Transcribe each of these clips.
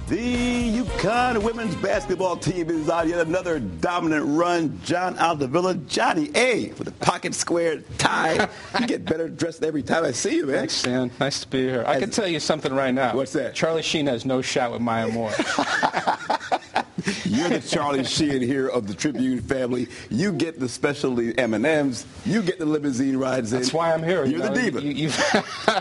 The UConn women's basketball team is on yet another dominant run. John Altavilla, Johnny A, with a pocket square tie. You get better dressed every time I see you, man. Thanks, Stan. Nice to be here. I can tell you something right now. What's that? Charlie Sheen has no shot with Maya Moore. You're the Charlie Sheen here of the Tribune family. You get the special M&Ms. You get the limousine rides in. That's why I'm here. You're the diva.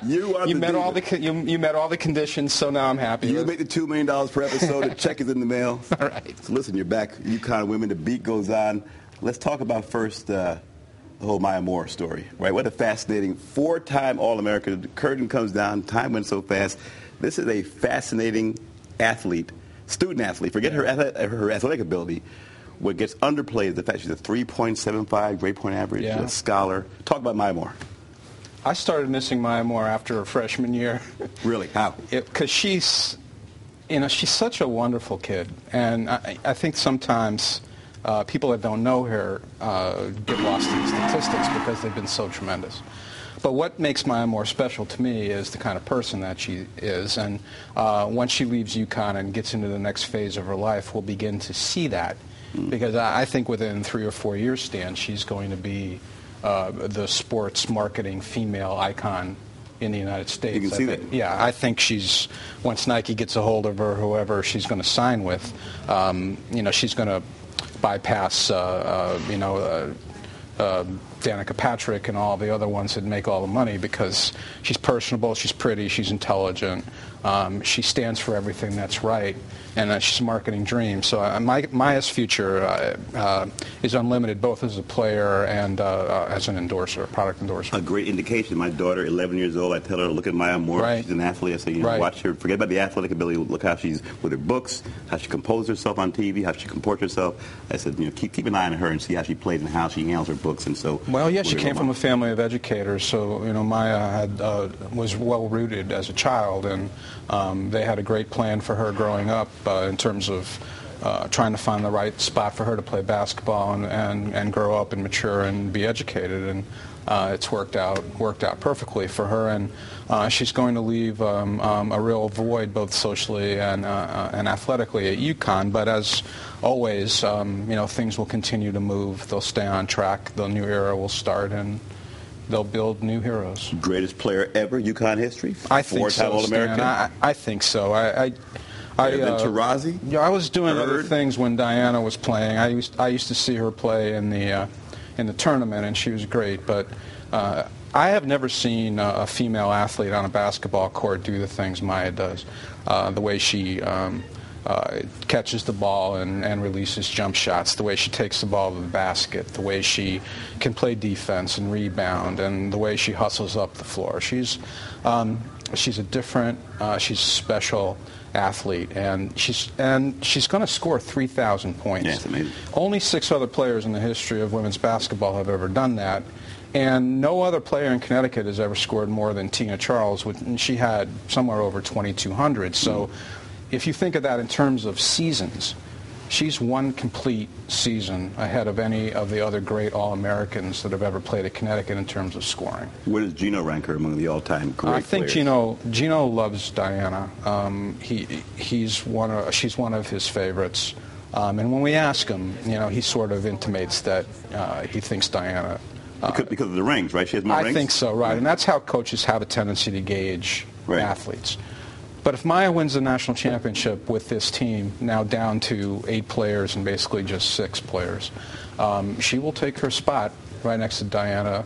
You met all the conditions, so now I'm happy. You make the $2 million per episode. The check is in the mail. All right. So listen, you're back. UConn women. The beat goes on. Let's talk about first the whole Maya Moore story. Right? What a fascinating four-time All-American. The curtain comes down. Time went so fast. This is a fascinating athlete. Student athlete, forget her athletic ability. What gets underplayed is the fact she's a 3.75 grade point average, a scholar. Talk about Maya Moore. I started missing Maya Moore after her freshman year. Really? How? Because she's such a wonderful kid, and I think sometimes people that don't know her get lost in the statistics because they've been so tremendous. But what makes Maya Moore special to me is the kind of person that she is. And once she leaves UConn and gets into the next phase of her life, we'll begin to see that. Because I think within 3 or 4 years, Stan, she's going to be the sports marketing female icon in the United States. You can see that. Yeah, I think once Nike gets a hold of her, whoever she's going to sign with, she's going to bypass, Danica Patrick and all the other ones that make all the money because she's personable, she's pretty, she's intelligent, she stands for everything that's right, and she's a marketing dream. So Maya's future is unlimited, both as a player and as an endorser, a product endorser. A great indication. My daughter, 11 years old, I tell her to look at Maya Moore. Right. She's an athlete. I say, right. Watch her. Forget about the athletic ability. Look how she's with her books, how she composes herself on TV, how she comports herself. I said, keep an eye on her and see how she plays and how she handles her books. And so. Well, yeah, she came from a family of educators, so Maya was well rooted as a child, and they had a great plan for her growing up in terms of trying to find the right spot for her to play basketball and grow up and mature and be educated, and it's worked out perfectly for her, and she's going to leave a real void both socially and athletically at UConn. But as always, things will continue to move. They'll stay on track. The new era will start, and they'll build new heroes. Greatest player ever, UConn history? I think so, Four-time All-American? I think so. Taurasi? Yeah, I was doing other things when Diana was playing. I used to see her play in the tournament, and she was great. But I have never seen a female athlete on a basketball court do the things Maya does. The way she catches the ball and releases jump shots, the way she takes the ball to the basket, the way she can play defense and rebound, and the way she hustles up the floor. She's a different, she's a special athlete, and she's going to score 3,000 points. Yeah, that's amazing. Only 6 other players in the history of women's basketball have ever done that. And no other player in Connecticut has ever scored more than Tina Charles, and she had somewhere over 2,200. So if you think of that in terms of seasons, she's one complete season ahead of any of the other great All-Americans that have ever played at Connecticut in terms of scoring. Where does Gino rank her among the all-time great I think players? Gino loves Diana. She's one of his favorites. And when we ask him, he sort of intimates that he thinks Diana... because of the rings, right? She has more rings? I think so, right. And that's how coaches have a tendency to gauge athletes. But if Maya wins the national championship with this team, now down to 8 players and basically just 6 players, she will take her spot right next to Diana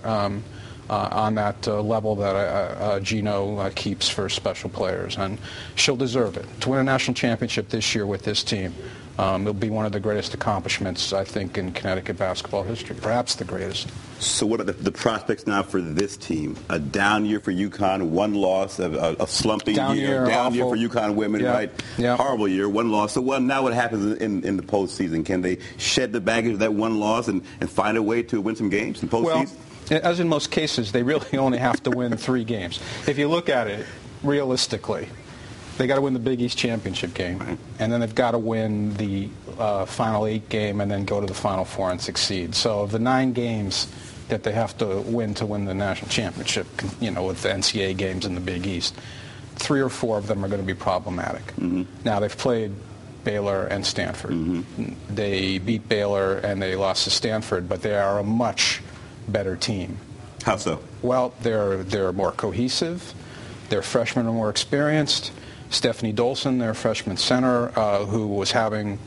on that level that Gino keeps for special players. And she'll deserve it. To win a national championship this year with this team, it'll be one of the greatest accomplishments, I think, in Connecticut basketball history, perhaps the greatest. So what are the prospects now for this team? A down year for UConn, 1 loss, a slumping down year for UConn women, right? Yeah. Horrible year, 1 loss. So now what happens in the postseason? Can they shed the baggage of that 1 loss and find a way to win some games in postseason? Well, as in most cases, they really only have to win 3 games. If you look at it realistically, they got to win the Big East championship game, right, and then they've got to win the Final 8 game and then go to the Final 4 and succeed. So of the 9 games that they have to win the national championship, with the NCAA games in the Big East, 3 or 4 of them are going to be problematic. Mm-hmm. Now, they've played Baylor and Stanford. Mm-hmm. They beat Baylor and they lost to Stanford, but they are a much better team. How so? Well, they're more cohesive. Their freshmen are more experienced. Stephanie Dolson, their freshman center, who was having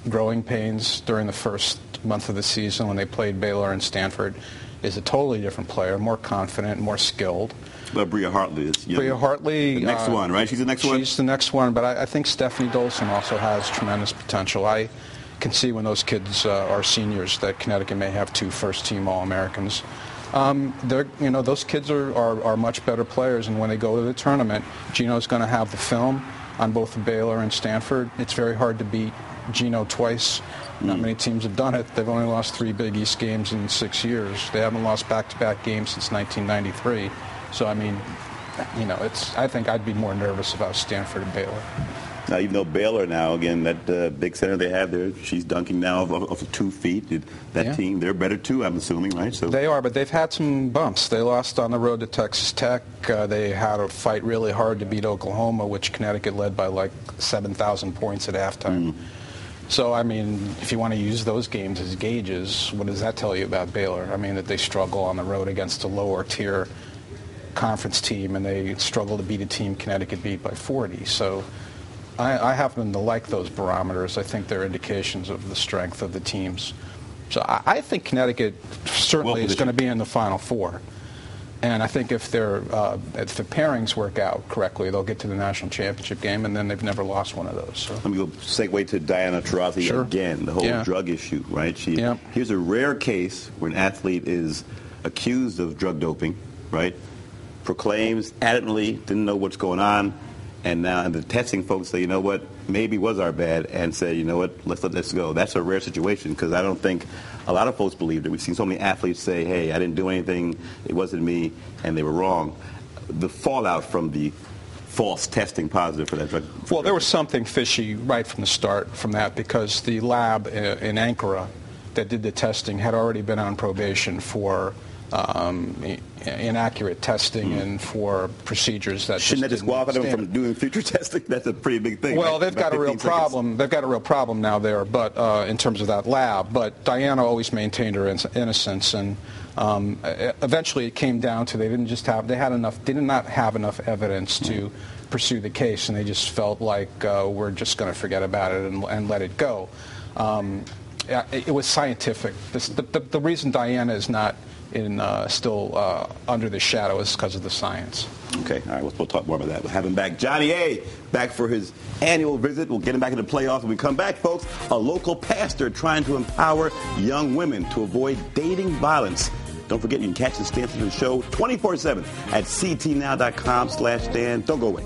growing pains during the first month of the season when they played Baylor and Stanford, is a totally different player, more confident, more skilled. But Bria Hartley is young. Bria Hartley, the next one, right? She's the next one? She's the next one, but I think Stephanie Dolson also has tremendous potential. I can see when those kids are seniors that Connecticut may have 2 first-team All-Americans. Those kids are much better players, and when they go to the tournament, Gino's going to have the film on both Baylor and Stanford. It's very hard to beat Gino twice. Not many teams have done it. They've only lost 3 Big East games in 6 years. They haven't lost back-to-back games since 1993. So, I mean, I think I'd be more nervous about Stanford and Baylor. Now, even though Baylor now, again, that big center they have there, she's dunking now of 2 feet. That team, they're better too, I'm assuming, right? So they are, but they've had some bumps. They lost on the road to Texas Tech. They had to fight really hard to beat Oklahoma, which Connecticut led by like 7,000 points at halftime. So, I mean, if you want to use those games as gauges, what does that tell you about Baylor? I mean, that they struggle on the road against a lower-tier conference team, and they struggle to beat a team Connecticut beat by 40. So I happen to like those barometers. I think they're indications of the strength of the teams. So I think Connecticut certainly is going to be in the Final Four. And I think if the pairings work out correctly, they'll get to the national championship game, and then they've never lost one of those. So. Let me go segue to Diana Taurasi again, the whole drug issue, right? Here's a rare case where an athlete is accused of drug doping, right? Proclaims adamantly, didn't know what's going on, and now the testing folks say, you know what, maybe it was our bad, and say, you know what, let's let this go. That's a rare situation because I don't think a lot of folks believe it. We've seen so many athletes say, hey, I didn't do anything, it wasn't me, and they were wrong. The fallout from the false testing positive for that drug. Well, there was something fishy right from the start from that because the lab in Ankara that did the testing had already been on probation for inaccurate testing and for procedures that shouldn't that disqualify them from doing future testing? That's a pretty big thing. Well, right? they've got a real problem. They've got a real problem now there, but in terms of that lab. But Diana always maintained her innocence, and eventually it came down to they did not have enough evidence to pursue the case, and they just felt like we're just going to forget about it and let it go. It was scientific. The reason Diana is not still under the shadow is because of the science. Okay, all right, we'll talk more about that. We'll have him back. Johnny A. back for his annual visit. We'll get him back in the playoffs. When we come back, folks, a local pastor trying to empower young women to avoid dating violence. Don't forget, you can catch the Stanford show 24/7 at ctnow.com/Dan. Don't go away.